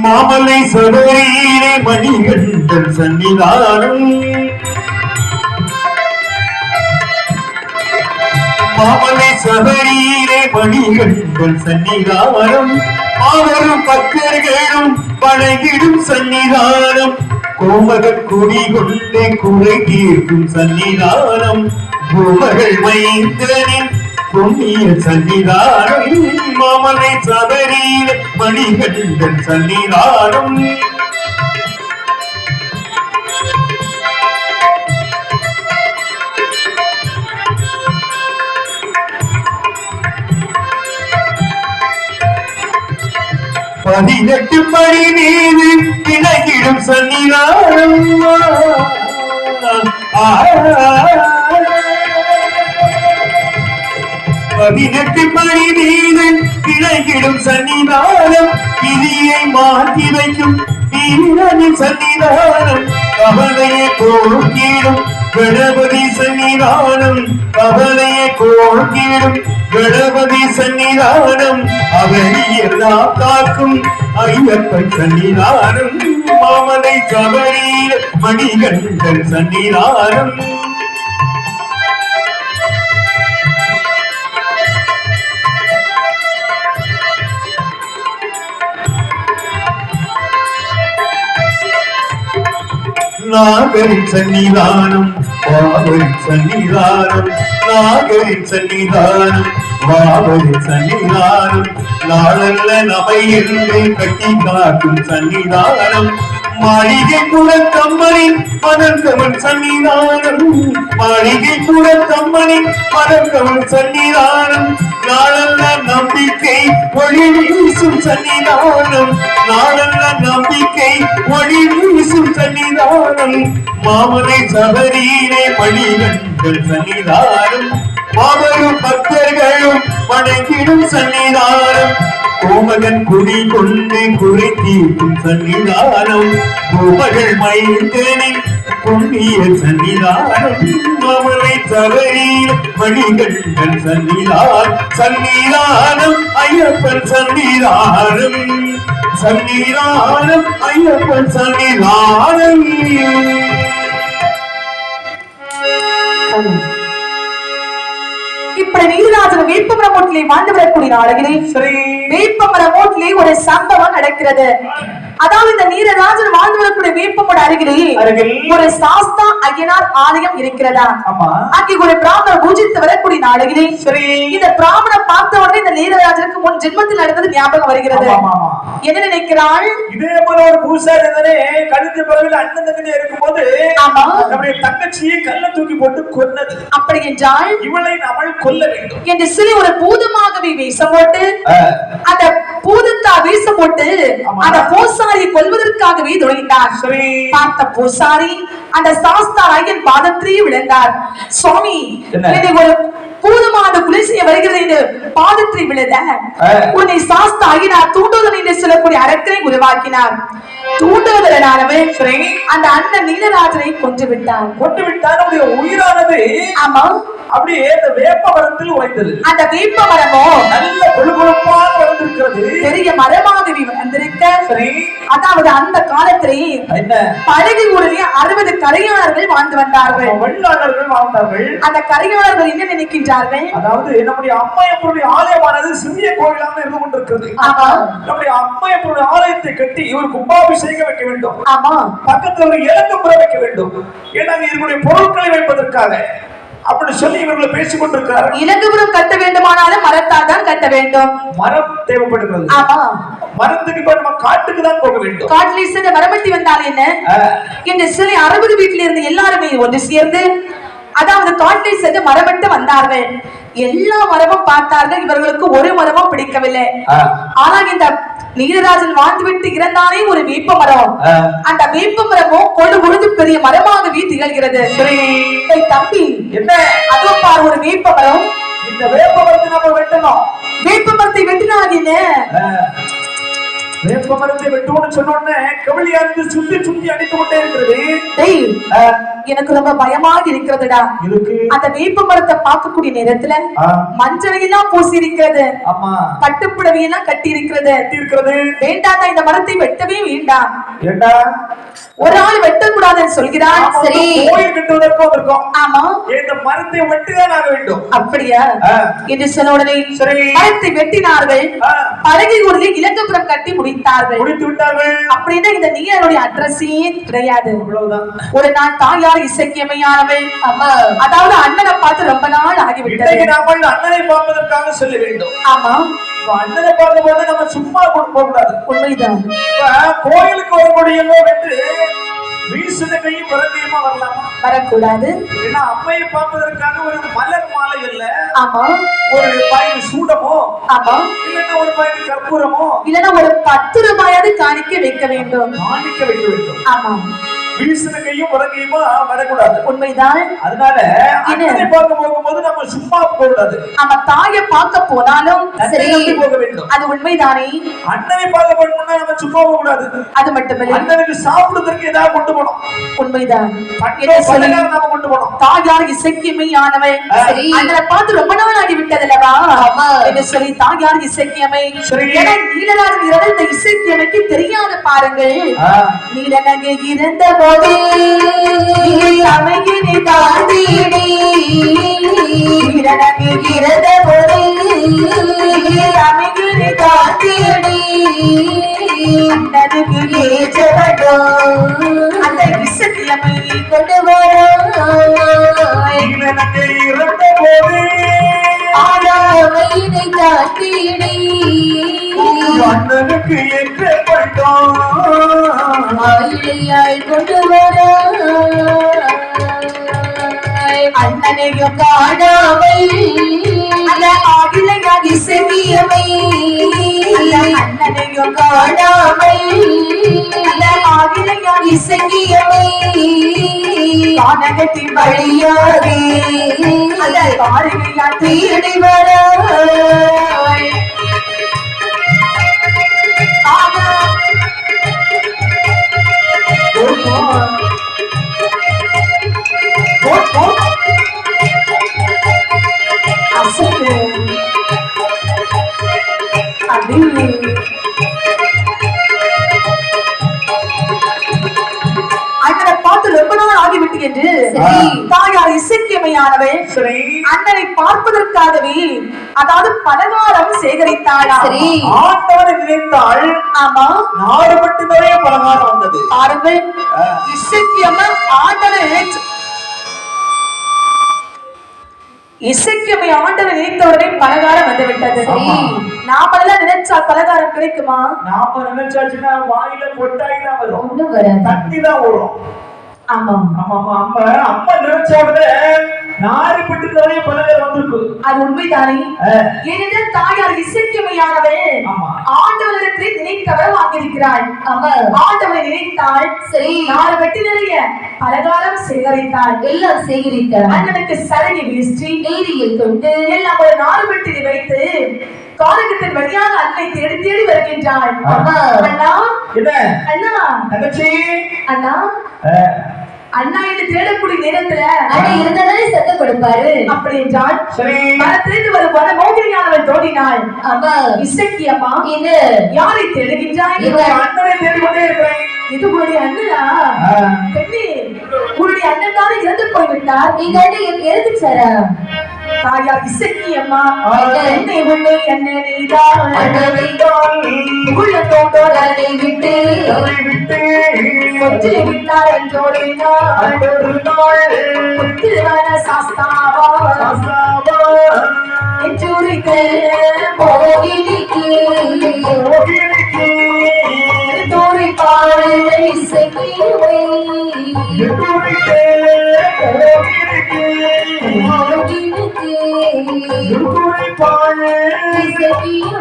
மாமலை சபரியிலே மணிகண்டன் சன்னிதானம் மாமலை சபரியிலே மணிகண்டன் சன்னிதானம் அவரும் பக்தர்களும் வணங்கிடும் சன்னிதானம் கோமகன் குடி கொண்டே குறை தீர்க்கும் சன்னிதானம் கோமகள் மைந்தனின் புண்ணிய சன்னிதானம் மாமலை சபரியிலே மணிகண்டன் சன்னிதானம் பதினெட்டு படி மீது கிணக்கிடும் சன்னிதானம் பதினெட்டு படி மீது கிணக்கிடும் சன்னிதானம் விதியை மாற்றி வைக்கும் வீரனின் சன்னிதானம் கவலையை போக்கிடும் கணபதி சன்னிதானம் கவலையை போக்கிடும் கணபதி சன்னிதானம் அவனை எல்லாம் காக்கும் ஐயப்பன் சன்னிதானம் மாமலை சபரியிலே மணிகண்டன் சன்னிதானம் நாகரின் சன்னிதானம் பாவரின் சன்னிதானம் நாகரின் சன்னிதானம் பாவரின் சன்னிதானம் நாளல்ல நமை என்று கட்டி காட்டும் சன்னிதானம் மாளிகை குலத்தம்மனின் மணந்தவன் சன்னிதானம் மாளிகை குலத்தம்மனின் மணந்தவன் சன்னிதானம் நாளல்ல நம்பிக்கை ஒளி வீசும் சன்னிதானம் நாளல்ல நம்பிக்கை ஒளி வீசும் சன்னிதானம் மாமலை சபரியிலே மணிகண்டன் சன்னிதானம் மாபெரும் பக்தர்களும் வணங்கிடும் சன்னிதானம் கோமகன் குடி கொண்டு குறை தீர்க்கும் சன்னிதானம் கோமகள் மைந்தனின் புண்ணிய சன்னிதானம் மாமலை சபரியிலே மணிகண்டன் சன்னிதானம் ஐயப்பன் சன்னிதானம் சன்னிதானம் ஐயப்பன் சன்னிதானம் இப்படி நீலராஜன் வேப்பமரம் ஓட்டிலே வாழ்ந்து வரக்கூடிய நாளையிலே வேப்பமரம் ஓட்டிலே ஒரு சம்பவம் நடக்கிறது. அதாவது இந்த நீலராஜன் வாழ்ந்து வரக்கூடிய வேப்பமோட அருகிலே ஒரு சாஸ்தா ஐயனார் ஆலயம் இருக்கிறதா. அங்கே ஒரு பிராமணர் பூஜித்து வரக்கூடிய நாளையிலே இந்த பிராமணர் பார்த்த உடனே இந்த நீலராஜனுக்கு முன் ஜென்மத்தில் நடந்தது ஞாபகம் வருகிறது. என்ன நினைக்கிறாள்? இதே போல ஒரு பூசாரி கழுத்து பறவையில் அண்ணன் தங்கனே இருக்கும்போது நம்முடைய தங்கச்சியை கல்ல தூக்கி போட்டு கொன்னது. அப்படி என்றால் இவளை நம்மள் கொல்ல வேண்டும் என்று சொல்லி ஒரு பூதமாகவே வேஷம் போட்டு அந்த பூதத்தா வேஷம் போட்டு அந்த பூசாரியை கொல்வதற்காகவே தொடங்கினார். பார்த்த பூசாரி அந்த சாஸ்தா ஐயன் பாதத்திலேயே விழுந்தார். சுவாமி, ஒரு பூதமான குலை செய்ய வருகிறது என்று பாதத்தை விழுத உன்னை சாஸ்தா ஐயனார் தூண்டுதல் என்று சொல்லக்கூடிய அரக்கனை உருவாக்கினார். தூண்டுவதனானவன் அந்த அண்ணன் நீலராஜனை கொன்று விட்டான். உயிரானது ஆமா அப்படியே இந்த வேப்ப மரத்தில் உழைத்தது. அந்த வேப்ப மரமோ நல்ல கொழுகொழுப்பாக வளர்ந்திருக்கிறது. பெரிய மரமாகவே வந்திருக்க. அதாவது அந்த காலத்திலே பழகி ஊரிலே 60 கரையாளர்கள் வாழ்ந்து வந்தார்கள். வெள்ளாளர்கள் வாழ்ந்தார்கள். அந்த கரையாளர்கள் என்ன நினைக்கின்றார்கள்? அதாவது நம்முடைய அம்மையப்பருடைய ஆலயமானது சிறிய கோயிலாக இருந்து கொண்டிருக்கிறது. நம்முடைய அம்மையப்பருடைய ஆலயத்தை கட்டி ஒரு கும்பாபிஷேகம் வைக்க வேண்டும். ஆமா, பக்கத்தில் ஒரு இலங்குப்புறம் வைக்க வேண்டும். ஏன்னா இதனுடைய பொருட்களை வைப்பதற்காக அப்படி சொல்லி இவர்களை பேசிக் கொண்டிருக்கிறார்கள். இலங்குபுரம் கட்ட வேண்டுமானாலும் மரத்தால் தான் கட்ட வேண்டும். மரம் தேவைப்படுகிறது. ஆமா, மரத்துக்கு இப்ப நம்ம காட்டுக்கு தான் போக வேண்டும். காட்டிலே சென்று மரமட்டி வந்தால் என்ன இந்த சிலை 60 வீட்டில இருந்து எல்லாருமே ஒன்று சேர்ந்து அதாவது காட்டிலே சென்று மரமட்டு வந்தார்கள். எல்லா மரமும் பார்த்தார்கள். இவர்களுக்கு ஒரு மரமும் பிடிக்கவில்லை. ஆனால் இந்த நீலராஜன் வாழ்ந்துவிட்டு இறந்தானே ஒரு வேப்ப மரம், அந்த வேப்ப மரமும் கொண்டு பொழுது பெரிய மரமாகவே திகழ்கிறது. தம்பி, என்ன அதோ பார் ஒரு வேப்ப மரம். இந்த வேப்ப மரத்தை நம்ம வெட்டணும். வேப்ப மரத்தை வெட்டினால் என்ன? வேப்ப மரத்தை வெட்டுவோம்னு சொன்ன உடனே கவலியா இருந்து சுத்தி சுத்தி அடித்து கொண்டே இருக்கிறது. எனக்கு ரொம்ப பயமாக இருக்கிறதுடா. இதுக்கு அந்த வேப்ப மரத்தை பார்க்கக்கூடிய நேரத்துல மஞ்சளையெல்லாம் பூசி இருக்கிறது, ஆமா பட்டுப்புடவையெல்லாம் கட்டி இருக்கிறது. வேண்டாம், இந்த மரத்தை வெட்டவே வேண்டாம். ஏண்டா ஒரு ஆள் வெட்டக்கூடாதுன்னு சொல்கிறான். சரி, கோயில் கட்டுவதற்கு வந்திருக்கோம். ஆமா, இந்த மரத்தை வெட்டிதான் ஆக வேண்டும். அப்படியா என்று சொன்ன உடனே சரி, மரத்தை வெட்டினார்கள். பலகை ஊரில் இலக்கப்புறம் கட்டி முடித்தார்கள். முடித்து விட்டார்கள். அப்படின்னா இந்த நீங்களுடைய அட்ரஸே கிடையாது. ஒரு நாள் தாயார் இசைக்கியமையானவள், அதாவது அண்ணனை பார்த்து ரொம்ப நாள் ஆகிவிட்டது. அண்ணனை பார்ப்பதற்காக சொல்ல வேண்டும். ஆமா, அண்ணனை பார்க்கும் போது நம்ம சும்மா போக கூடாது. உண்மைதான். கோயிலுக்கு வரக்கூடியவோ வந்து வீசுன கையும் வரக்கையுமா வரலாமா? வரக்கூடாது. ஏன்னா அம்மையை பார்ப்பதற்காக ஒரு மலர் மாலை இல்ல, ஆமா, ஒரு பாய்க்கு சூடமோ, ஆமா, இல்லன்னா ஒரு பாய்க்கு கற்பூரமோ, இல்லன்னா ஒரு 10 ரூபாயாவது காணிக்க வைக்க வேண்டும். காணிக்க வைக்க வேண்டும். ஆமா, வீசுன கையும் வரக்கையுமா வரக்கூடாது. உண்மைதான். அதனால அண்ணனை பார்க்க போகும்போது நம்ம சும்மா போக கூடாது. நம்ம தாயை பார்க்க போனாலும் சரி போக வேண்டும். அது உண்மைதானே. அண்ணனை பார்க்க போகணும்னா நம்ம சும்மா போக கூடாது. அது மட்டுமல்ல, அண்ணனுக்கு சாப்பிடுறதுக்கு ஏதாவது கொண்டு போனோம். உண்மைதான். நாம கொண்டு போனோம். தாயார் இசைக்கியமையானவள், அண்ணனை பார்த்து ரொம்ப நாள் ஆகிவிட்டதல்லவா என்று சொல்லி தாயார் இசைக்கியமை. ஏன்னா நீலராஜன் இரவு இந்த இசைக்கியமைக்கு தெரியாத பாருங்கள். நீலநகை இருந்த போது அமைகினி தாண்டிடி, நீலநகை இருந்த போது அமைகினி தாண்டிடி, அண்ணனுக்கு ஏற்றப்படும் அந்த இசைக்கியமை கொண்டு வராய். நீலநகை இருந்த போது ஆடாமையினை தாண்டிடி, அண்ணனுக்கு ஏற்றப்பட்டோம் ஆயிழையாய் கொண்டு வராய். அண்ணனையும் காணாமை அந்த ஆகிழையாகி செவியமை, அண்ணனையும் காணாமை அந்த ஆகிழையாகி செவியமை, கானகத்தி வழியாகி அந்த காரிகையா தேடி வராய். அண்ணனை பார்த்து ரொம்ப நாள் ஆகிவிட்டு என்று தாயார் இசைக்கியமையானவள் அண்ணனை பார்ப்பதற்காகவே அதாவது பலகாரம் சேகரித்தாளா. ஆண்டவனை நினைத்தாள். ஆமா, நாடு மட்டுமே பலகாரம் வந்தது. பாருங்கள், இசைக்கியமை ஆண்டனை இசைக்கியமை ஆண்டனை நினைத்தவுடனே பலகாரம் வந்து விட்டது. நாமெல்லாம் நினைச்சா பலகாரம் கிடைக்குமா? நாம நினைச்சாச்சுன்னா வாயில கொட்டாய் தான் வரும், ஒண்ணும் வராது, தண்ணி தான் வரும். ஆமா ஆமா அம்மா நினைச்ச உடனே நாடு பட்டு நிறைய பலகாரம் வந்திருக்கு. அது உண்மைதானே. ஏனென்றால் தாயார் இசைக்கியமையானவள் ஆண்டவரிடத்தில் நினைத்தவர் வாங்கியிருக்கிறாள். ஆண்டவரை நினைத்தாள். சரி, 4 வெட்டி நிறைய பலகாரம் சேகரித்தாள். எல்லாம் சேகரித்தாள். அண்ணனுக்கு சரகை வீசி நீரியில் தொண்டு எல்லாம் ஒரு 4 வெட்டியை வைத்து காலகத்தின் வழியாக அன்னை தேடி தேடி வருகின்றாள். அண்ணா, அண்ணா, தங்கச்சி, அண்ணா, அண்ணா என்று தேடக்கூடிய நேரத்துல அண்ணா இருந்தாலே சத்தம் கொடுப்பாரு. அப்படி என்றால் மரத்திலிருந்து வரும் வன மோகினியானவள் தோன்றினாள். இசைக்கியம்மா, இது யாரை தேடுகின்றாய்? அண்ணனை தேடிக்கொண்டே இருக்கிறேன். இது உங்களுடைய அண்ணனா? பெண்ணே, உங்களுடைய அண்ணன் தான் இறந்து போய்விட்டார். நீங்க இறந்து சார தாயார் இசைக்கியம்மா, என்னை உன்னை என்ன நீதான் உள்ளத்தோட்டோரை விட்டு கொத்து விட்டார் என்றோடினாள். கொத்துவன சாஸ்தாவா என்றூரிக்கு போகினிக்கு தூரி பாடு இசைக்கியமை போகினிக்கு